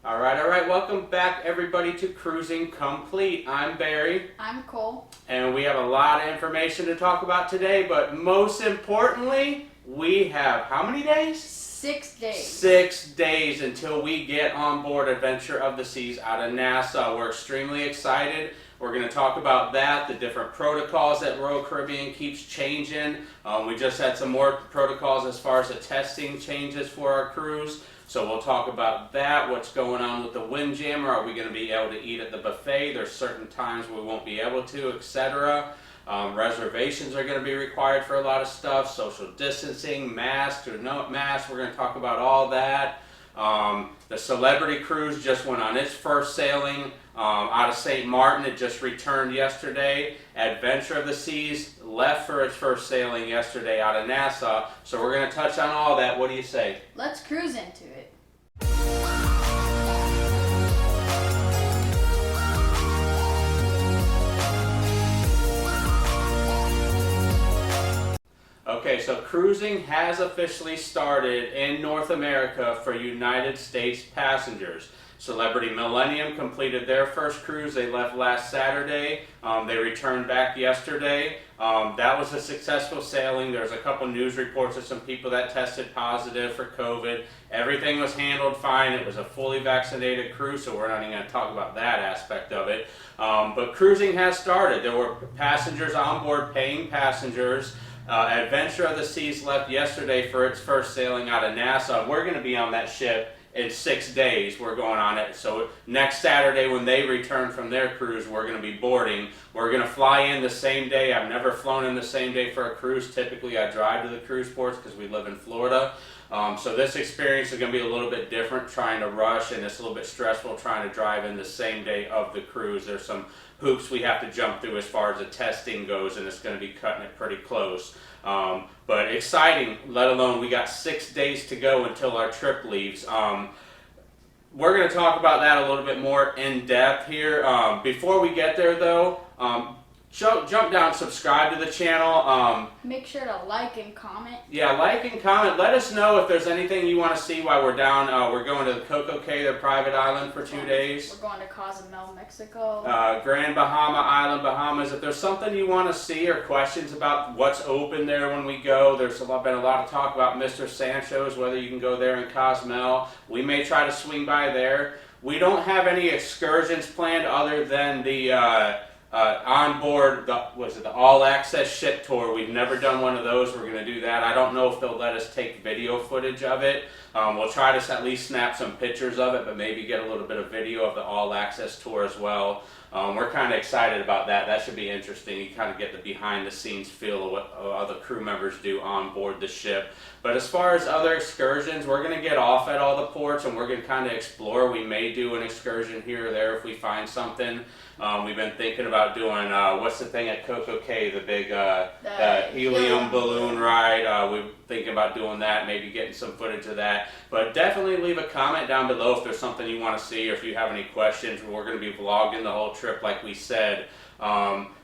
All right. Welcome back, everybody, to Cruising Complete. I'm Barry. I'm Cole. And we have a lot of information to talk about today, but most importantly, we have how many days? 6 days. 6 days until we get on board Adventure of the Seas out of Nassau. We're extremely excited. We're going to talk about that, the different protocols that Royal Caribbean keeps changing. We just had some more protocols as far as the testing changes for our cruise. So we'll talk about that, what's going on with the Windjammer. Are we going to be able to eat at the buffet? There's certain times we won't be able to, etc. Reservations are going to be required for a lot of stuff. Social distancing, masks or no masks. We're going to talk about all that. The Celebrity Cruise just went on its first sailing out of St. Martin. It just returned yesterday. Adventure of the Seas left for its first sailing yesterday out of Nassau. So we're going to touch on all that. What do you say? Let's cruise into it. Okay, so cruising has officially started in North America for United States passengers. Celebrity Millennium completed their first cruise. They left last Saturday. They returned back yesterday. That was a successful sailing. There's a couple news reports of some people that tested positive for COVID. Everything was handled fine. It was a fully vaccinated cruise, so we're not even going to talk about that aspect of it. But cruising has started. There were passengers on board, paying passengers. Adventure of the Seas left yesterday for its first sailing out of Nassau. We're going to be on that ship in 6 days. We're going on it. So next Saturday when they return from their cruise, we're going to be boarding. We're going to fly in the same day. I've never flown in the same day for a cruise. Typically I drive to the cruise ports because we live in Florida. So this experience is going to be a little bit different, trying to rush, and it's a little bit stressful trying to drive in the same day of the cruise. There's some hoops we have to jump through as far as the testing goes, and it's going to be cutting it pretty close. But exciting, let alone we got 6 days to go until our trip leaves. We're going to talk about that a little bit more in depth here. Before we get there though, jump down, subscribe to the channel. Make sure to like and comment. Yeah, like and comment. Let us know if there's anything you want to see while we're down. We're going to the Coco Cay, their private island, for 2 days. We're going to Cozumel, Mexico. Grand Bahama Island, Bahamas. If there's something you want to see or questions about what's open there when we go, there's been a lot of talk about Mr. Sancho's, whether you can go there in Cozumel. We may try to swing by there. We don't have any excursions planned other than the on board, the all access ship tour. We've never done one of those. We're going to do that. I don't know if they'll let us take video footage of it. We'll try to at least snap some pictures of it, but maybe get a little bit of video of the all access tour as well. We're kind of excited about that. That should be interesting. You kind of get the behind the scenes feel of what other crew members do on board the ship. But as far as other excursions, we're going to get off at all the ports and we're going to kind of explore. We may do an excursion here or there if we find something. We've been thinking about doing, what's the thing at Coco Cay, the big helium balloon ride. We're thinking about doing that, maybe getting some footage of that. But definitely leave a comment down below if there's something you want to see or if you have any questions. We're going to be vlogging the whole trip like we said.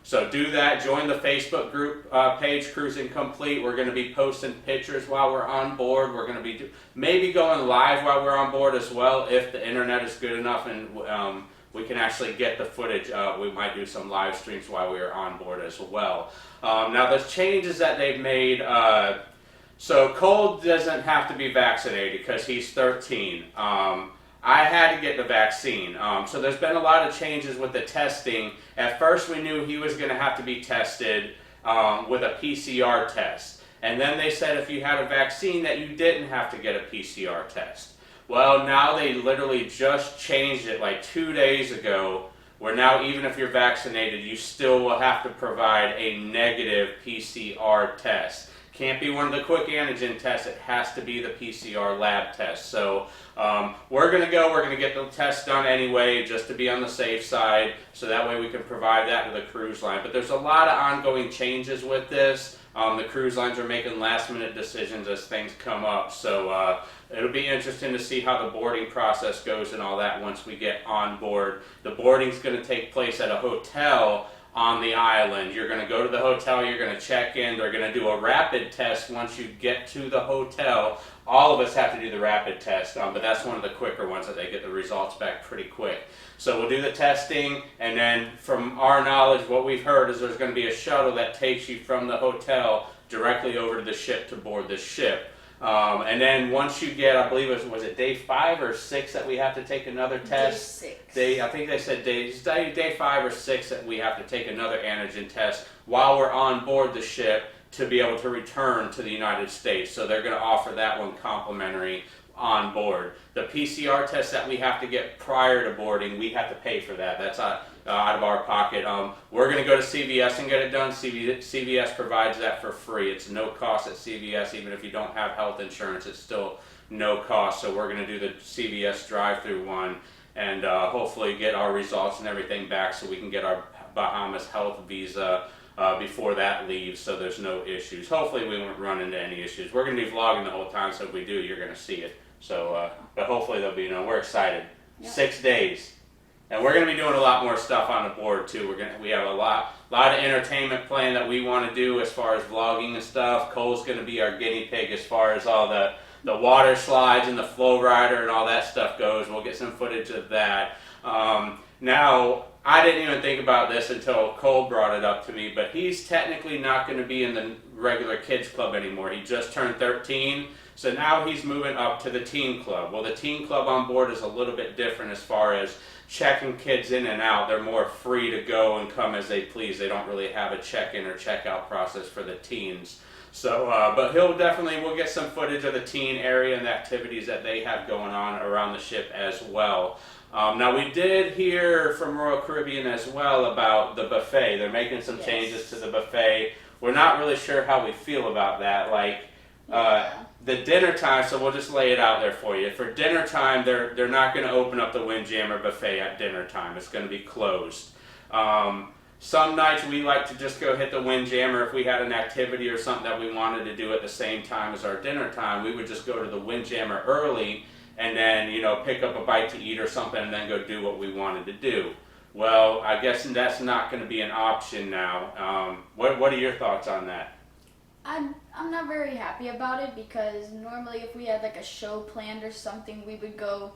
So do that. Join the Facebook group page, Cruising Complete. We're going to be posting pictures while we're on board. We're going to be maybe going live while we're on board as well if the internet is good enough and we can actually get the footage. We might do some live streams while we are on board as well. Now the changes that they've made, so Cole doesn't have to be vaccinated because he's 13. I had to get the vaccine. So there's been a lot of changes with the testing. At first we knew he was going to have to be tested with a PCR test. And then they said if you had a vaccine that you didn't have to get a PCR test. Well, now they literally just changed it like 2 days ago, where now even if you're vaccinated, you still will have to provide a negative PCR test. Can't be one of the quick antigen tests, it has to be the PCR lab test. So we're going to get the test done anyway, just to be on the safe side, so that way we can provide that to the cruise line. But there's a lot of ongoing changes with this. The cruise lines are making last minute decisions as things come up. So it'll be interesting to see how the boarding process goes and all that once we get on board. The boarding's going to take place at a hotel on the island. You're going to go to the hotel, you're going to check in, they're going to do a rapid test once you get to the hotel. All of us have to do the rapid test, but that's one of the quicker ones that they get the results back pretty quick. So we'll do the testing, and then from our knowledge, what we've heard is there's going to be a shuttle that takes you from the hotel directly over to the ship to board the ship. And then once you get, I believe was it day 5 or 6 that we have to take another test? Day 6. I think they said day 5 or 6 that we have to take another antigen test while we're on board the ship to be able to return to the United States. So they're going to offer that one complimentary on board. The PCR test that we have to get prior to boarding, we have to pay for that. That's out of our pocket. We're going to go to CVS and get it done. CVS provides that for free. It's no cost at CVS. Even if you don't have health insurance, it's still no cost. So we're going to do the CVS drive-through one and hopefully get our results and everything back so we can get our Bahamas health visa before that leaves, so there's no issues. Hopefully we won't run into any issues. We're going to be vlogging the whole time, so if we do, you're going to see it. So, but hopefully there'll be, we're excited. Yep. 6 days. And we're going to be doing a lot more stuff on the board too. We have a lot of entertainment planned that we want to do as far as vlogging and stuff. Cole's going to be our guinea pig as far as all the water slides and the flow rider and all that stuff goes. We'll get some footage of that. Now, I didn't even think about this until Cole brought it up to me, but he's technically not going to be in the regular kids club anymore. He just turned 13, so now he's moving up to the teen club. Well, the teen club on board is a little bit different as far as checking kids in and out. They're more free to go and come as they please. They don't really have a check-in or check-out process for the teens. So, but we'll get some footage of the teen area and the activities that they have going on around the ship as well. Now we did hear from Royal Caribbean as well about the buffet. They're making some changes to the buffet. We're not really sure how we feel about that. Like the dinner time, so we'll just lay it out there for you. For dinner time, they're not going to open up the Windjammer Buffet at dinner time. It's going to be closed. Some nights we like to just go hit the Windjammer. If we had an activity or something that we wanted to do at the same time as our dinner time, we would just go to the Windjammer early and then, pick up a bite to eat or something and then go do what we wanted to do. Well, I guess that's not going to be an option now. What are your thoughts on that? I'm not very happy about it because normally if we had like a show planned or something, we would go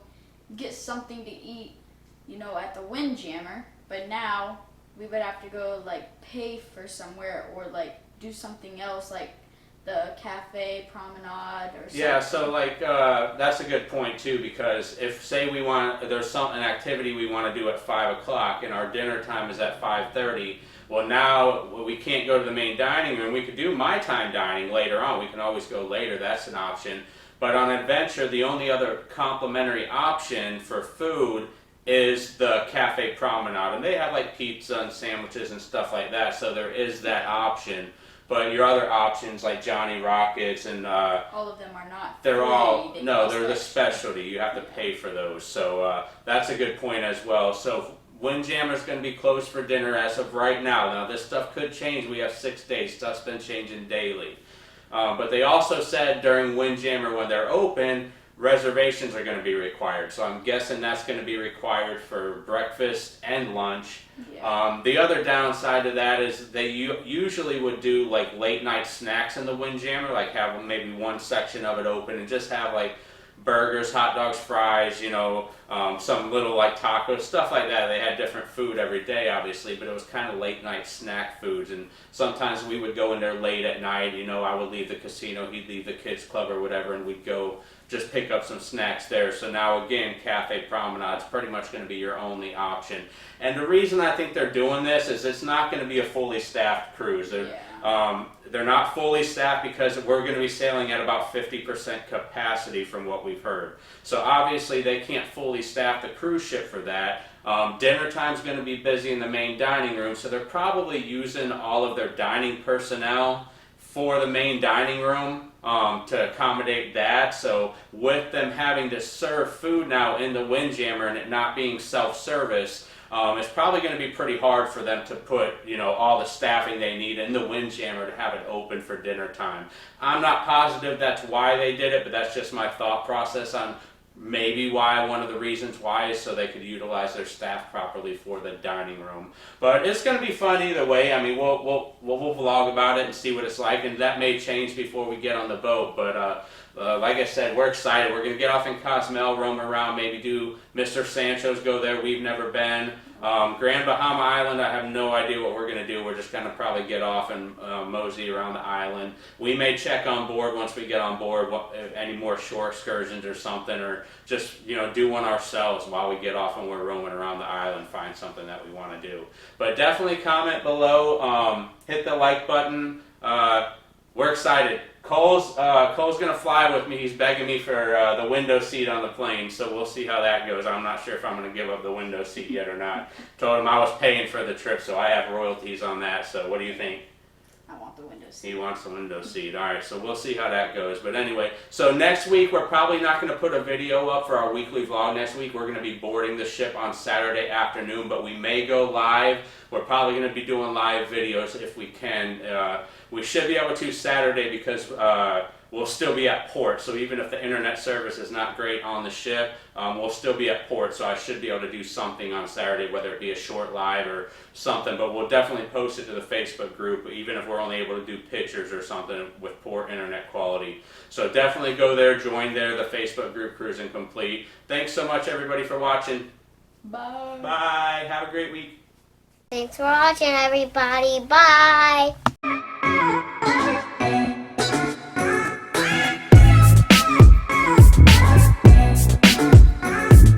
get something to eat, at the Windjammer. But now we would have to go like pay for somewhere or like do something else like the cafe promenade or something. Yeah, so that's a good point too, because if say there's an activity we want to do at 5 o'clock and our dinner time is at 5:30, well now we can't go to the main dining room. We could do my time dining later on. We can always go later, that's an option. But on Adventure, the only other complimentary option for food is the cafe promenade, and they have like pizza and sandwiches and stuff like that, so there is that option. But your other options like Johnny Rockets and all of them are not. They're free. all they're the specialty. You have to pay for those. So that's a good point as well. So Windjammer's going to be closed for dinner as of right now. Now this stuff could change. We have 6 days. Stuff's been changing daily. But they also said during Windjammer when they're open, reservations are going to be required. So I'm guessing that's going to be required for breakfast and lunch. Yeah. The other downside to that is they usually would do like late night snacks in the Windjammer, like have maybe one section of it open and just have like burgers, hot dogs, fries, some little like tacos, stuff like that. They had different food every day, obviously, but it was kind of late night snack foods. And sometimes we would go in there late at night. I would leave the casino, he'd leave the kids club or whatever, and we'd go just pick up some snacks there. So now again, Cafe Promenade's pretty much going to be your only option. And the reason I think they're doing this is it's not going to be a fully staffed cruise. They're not fully staffed because we're going to be sailing at about 50% capacity from what we've heard. So obviously they can't fully staff the cruise ship for that. Dinner time's going to be busy in the main dining room, so they're probably using all of their dining personnel for the main dining room to accommodate that. So with them having to serve food now in the Windjammer and it not being self-service, it's probably going to be pretty hard for them to put, all the staffing they need in the Windjammer to have it open for dinner time. I'm not positive that's why they did it, but that's just my thought process on maybe why, one of the reasons why is so they could utilize their staff properly for the dining room. But it's going to be fun either way. I mean, we'll vlog about it and see what it's like, and that may change before we get on the boat. But like I said, we're excited. We're going to get off in Cozumel, roam around, maybe do Mr. Sancho's, go there. We've never been. Grand Bahama Island, I have no idea what we're going to do. We're just going to probably get off and mosey around the island. We may check on board once we get on board any more shore excursions or something, or just, you know, do one ourselves while we get off and we're roaming around the island, find something that we want to do. But definitely comment below, hit the like button. We're excited. Cole's gonna fly with me. He's begging me for the window seat on the plane, so we'll see how that goes. I'm not sure if I'm gonna give up the window seat yet or not. Told him I was paying for the trip, so I have royalties on that. So what do you think? I want the window seat. He wants the window seat. All right, so we'll see how that goes. But anyway, so next week we're probably not going to put a video up for our weekly vlog next week. We're going to be boarding the ship on Saturday afternoon, but we may go live. We're probably going to be doing live videos if we can. We should be able to Saturday because we'll still be at port. So even if the internet service is not great on the ship, we'll still be at port. So I should be able to do something on Saturday, whether it be a short live or something. But we'll definitely post it to the Facebook group, even if we're only able to do pictures or something with poor internet quality. So definitely go there, join there, the Facebook group, Cruising Complete. Thanks so much, everybody, for watching. Bye. Bye. Have a great week. Thanks for watching, everybody. Bye.